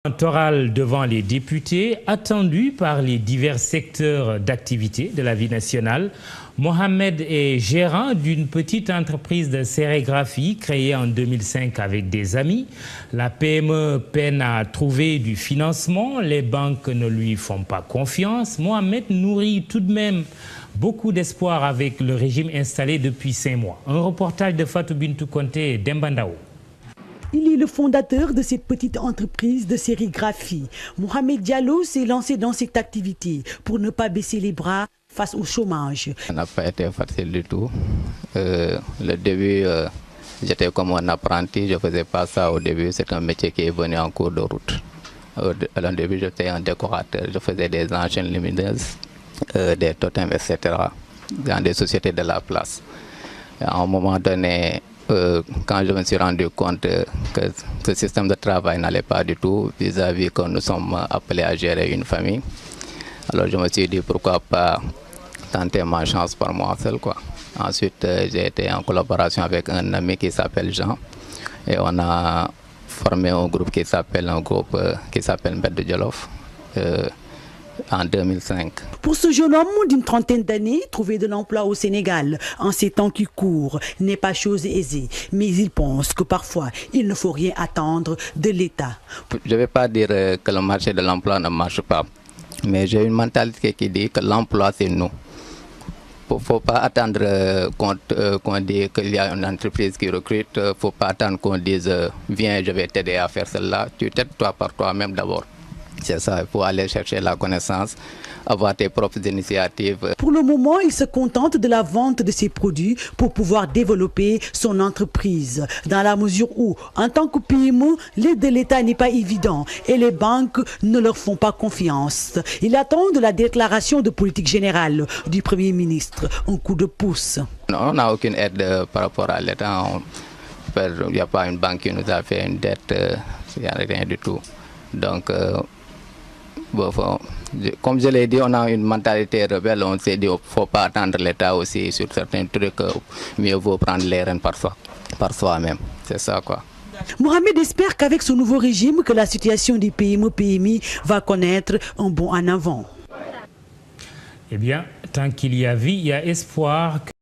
Électoral devant les députés, attendu par les divers secteurs d'activité de la vie nationale. Mohamed est gérant d'une petite entreprise de sérigraphie créée en 2005 avec des amis. La PME peine à trouver du financement, les banques ne lui font pas confiance. Mohamed nourrit tout de même beaucoup d'espoir avec le régime installé depuis 5 mois. Un reportage de Fatou Bintou Konté et Dembandao. Il est le fondateur de cette petite entreprise de sérigraphie. Mohamed Diallo s'est lancé dans cette activité pour ne pas baisser les bras face au chômage. Ça n'a pas été facile du tout. Le début, j'étais comme un apprenti, je ne faisais pas ça au début. C'est un métier qui est venu en cours de route. Au début, j'étais un décorateur, je faisais des enchaînes lumineuses, des totems, etc. dans des sociétés de la place. Et à un moment donné, quand je me suis rendu compte que ce système de travail n'allait pas du tout vis-à-vis que nous sommes appelés à gérer une famille, alors je me suis dit pourquoi pas tenter ma chance par moi seul, quoi. Ensuite, j'ai été en collaboration avec un ami qui s'appelle Jean et on a formé un groupe qui s'appelle Mbed Jolof en 2005. Pour ce jeune homme d'une trentaine d'années, trouver de l'emploi au Sénégal en ces temps qui courent n'est pas chose aisée. Mais il pense que parfois, il ne faut rien attendre de l'État. Je ne vais pas dire que le marché de l'emploi ne marche pas, mais j'ai une mentalité qui dit que l'emploi, c'est nous. Il ne faut pas attendre qu'on dise qu'il y a une entreprise qui recrute. Il ne faut pas attendre qu'on dise « Viens, je vais t'aider à faire cela ». Tu t'aides toi par toi-même d'abord. C'est ça, il faut aller chercher la connaissance, avoir tes propres initiatives. Pour le moment, il se contente de la vente de ses produits pour pouvoir développer son entreprise. Dans la mesure où, en tant que PME, l'aide de l'État n'est pas évident et les banques ne leur font pas confiance. Il attend de la déclaration de politique générale du Premier ministre un coup de pouce. Non, on n'a aucune aide par rapport à l'État. Il n'y a pas une banque qui nous a fait une dette, il n'y a rien du tout. Donc, comme je l'ai dit, on a une mentalité rebelle. On s'est dit qu'il ne faut pas attendre l'État aussi sur certains trucs. Mieux vaut prendre les rênes par soi-même. C'est ça, quoi. Mohamed espère qu'avec ce nouveau régime, que la situation des PME-PMI va connaître un bond en avant. Eh bien, tant qu'il y a vie, il y a espoir.